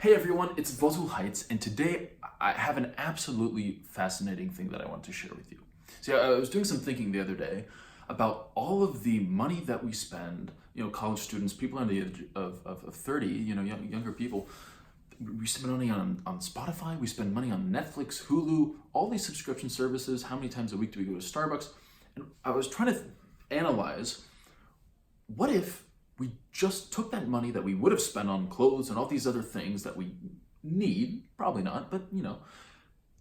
Hey everyone, it's Vozul Heights, and today I have an absolutely fascinating thing that I want to share with you. See, I was doing some thinking the other day about all of the money that we spend, college students, people under the age of 30, younger people. We spend money on Spotify, we spend money on Netflix, Hulu, all these subscription services. How many times a week do we go to Starbucks? And I was trying to analyze, what if we just took that money that we would have spent on clothes and all these other things that we need, probably not, but and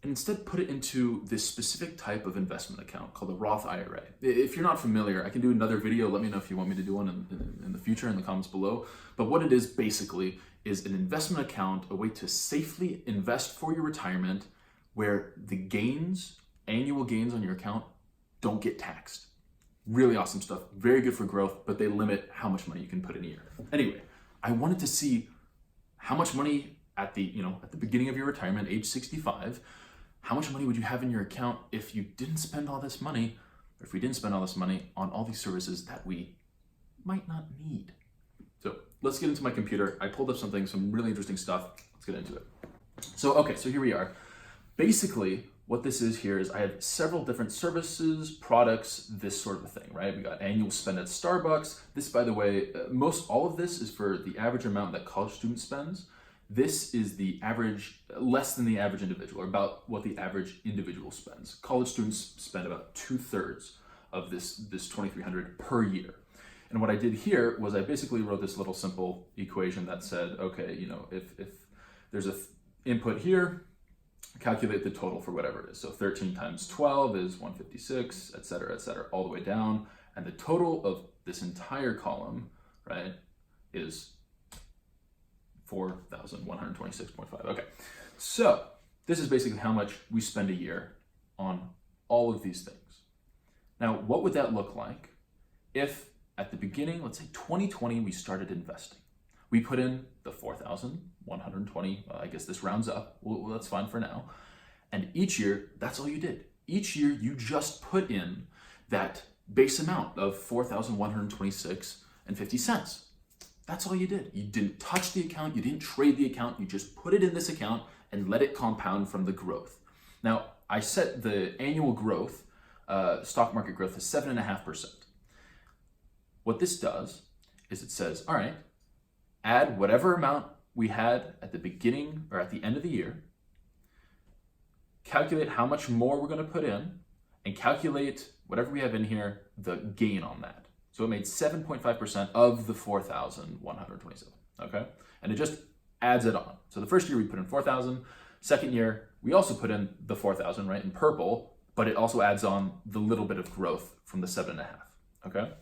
instead put it into this specific type of investment account called a Roth IRA. If you're not familiar, I can do another video. Let me know if you want me to do one in the future in the comments below. But what it is basically is an investment account, a way to safely invest for your retirement where the gains, annual gains on your account don't get taxed. Really awesome stuff, very good for growth, but they limit how much money you can put in a year. Anyway, I wanted to see how much money at the beginning of your retirement, age 65, how much money would you have in your account if you didn't spend all this money, or if we didn't spend all this money on all these services that we might not need. So let's get into my computer. I pulled up some really interesting stuff. Let's get into it. So here we are. Basically, what this is here is I have several different services, products, this sort of thing, right? We got annual spend at Starbucks. This, by the way, all of this is for the average amount that college student spends. This is the average, less than the average individual, or about what the average individual spends. College students spend about 2/3 of this $2,300 per year. And what I did here was I basically wrote this little simple equation that said, okay, if there's a input here, calculate the total for whatever it is. So 13 times 12 is 156, et cetera, all the way down. And the total of this entire column, right, is 4,126.5. Okay, so this is basically how much we spend a year on all of these things. Now, what would that look like if at the beginning, let's say 2020, we started investing? We put in the 4,120, I guess this rounds up, well, that's fine for now. And each year, that's all you did. Each year, you just put in that base amount of 4,126.50 cents. That's all you did. You didn't touch the account, you didn't trade the account, you just put it in this account and let it compound from the growth. Now, I set the annual growth, stock market growth, to 7.5%. What this does is it says, all right, add whatever amount we had at the beginning or at the end of the year, calculate how much more we're going to put in, and calculate whatever we have in here, the gain on that. So it made 7.5% of the 4,127, okay? And it just adds it on. So the first year we put in 4,000, second year we also put in the 4,000, right, in purple, but it also adds on the little bit of growth from the 7.5, okay?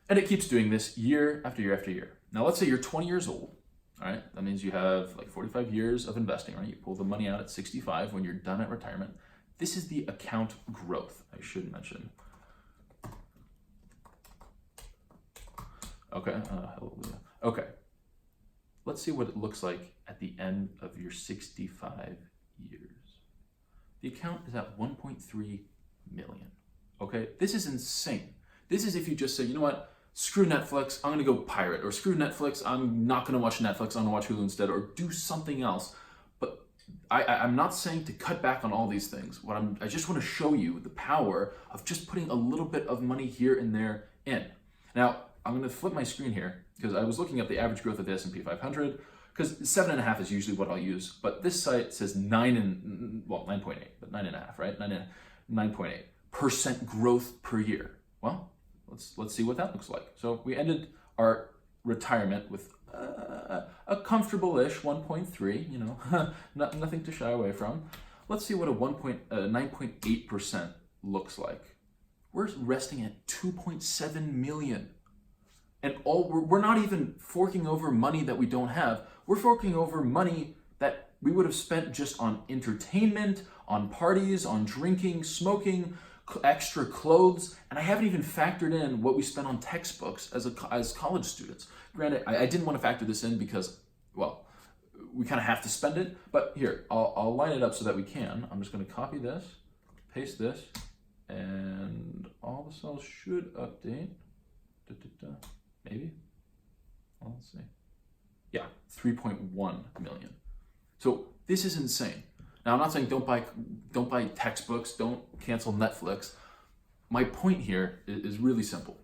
And it keeps doing this year after year after year. Now let's say you're 20 years old, all right? That means you have like 45 years of investing, right? You pull the money out at 65 when you're done at retirement. This is the account growth, I should mention. Okay, hallelujah. Okay, let's see what it looks like at the end of your 65 years. The account is at 1.3 million, okay? This is insane. This is if you just say, you know what, screw Netflix, I'm gonna go pirate, or screw Netflix, I'm not gonna watch Netflix, I'm gonna watch Hulu instead, or do something else. But I'm not saying to cut back on all these things. I just wanna show you the power of just putting a little bit of money here and there in. Now, I'm gonna flip my screen here because I was looking at the average growth of the S&P 500 because 7.5 is usually what I'll use, but this site says 9.8, but 9.5, right? 9.8% growth per year. Well, let's see what that looks like. So we ended our retirement with a comfortable-ish 1.3, nothing to shy away from. Let's see what a 9.8% looks like. We're resting at 2.7 million. And we're not even forking over money that we don't have. We're forking over money that we would have spent just on entertainment, on parties, on drinking, smoking, extra clothes, and I haven't even factored in what we spent on textbooks as college students. Granted, I didn't want to factor this in because, well, we kind of have to spend it, but here, I'll line it up so that we can. I'm just going to copy this, paste this, and all the cells should update. Maybe? Well, let's see. Yeah, 3.1 million. So this is insane. Now, I'm not saying don't buy textbooks, don't cancel Netflix. My point here is really simple.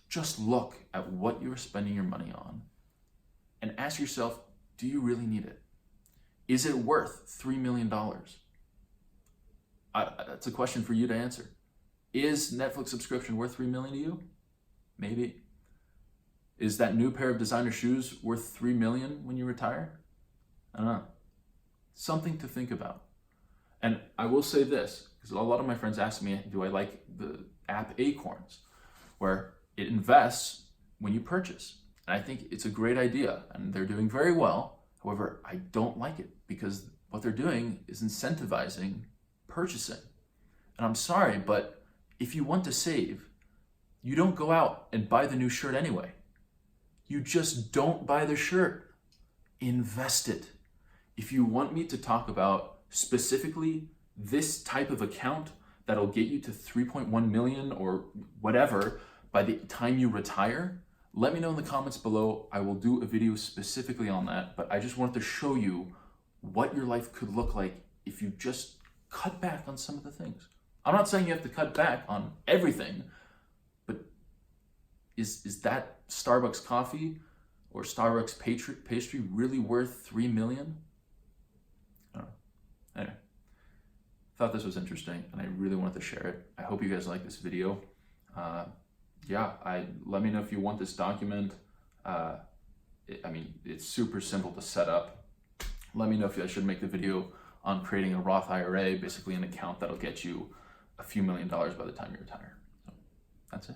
Just look at what you're spending your money on and ask yourself, do you really need it? Is it worth $3 million? That's a question for you to answer. Is Netflix subscription worth $3 million to you? Maybe. Is that new pair of designer shoes worth $3 million when you retire? I don't know. Something to think about. And I will say this, because a lot of my friends ask me, do I like the app Acorns, where it invests when you purchase. And I think it's a great idea, and they're doing very well. However, I don't like it because what they're doing is incentivizing purchasing. And I'm sorry, but if you want to save, you don't go out and buy the new shirt anyway. You just don't buy the shirt. Invest it. If you want me to talk about specifically this type of account that'll get you to 3.1 million or whatever by the time you retire, let me know in the comments below. I will do a video specifically on that, but I just wanted to show you what your life could look like if you just cut back on some of the things. I'm not saying you have to cut back on everything, but is that Starbucks coffee or Starbucks pastry really worth 3 million? I don't know. Anyway, thought this was interesting and I really wanted to share it. I hope you guys like this video. Let me know if you want this document. It's super simple to set up. Let me know if I should make the video on creating a Roth IRA, basically an account that'll get you a few $1 million by the time you retire. So that's it.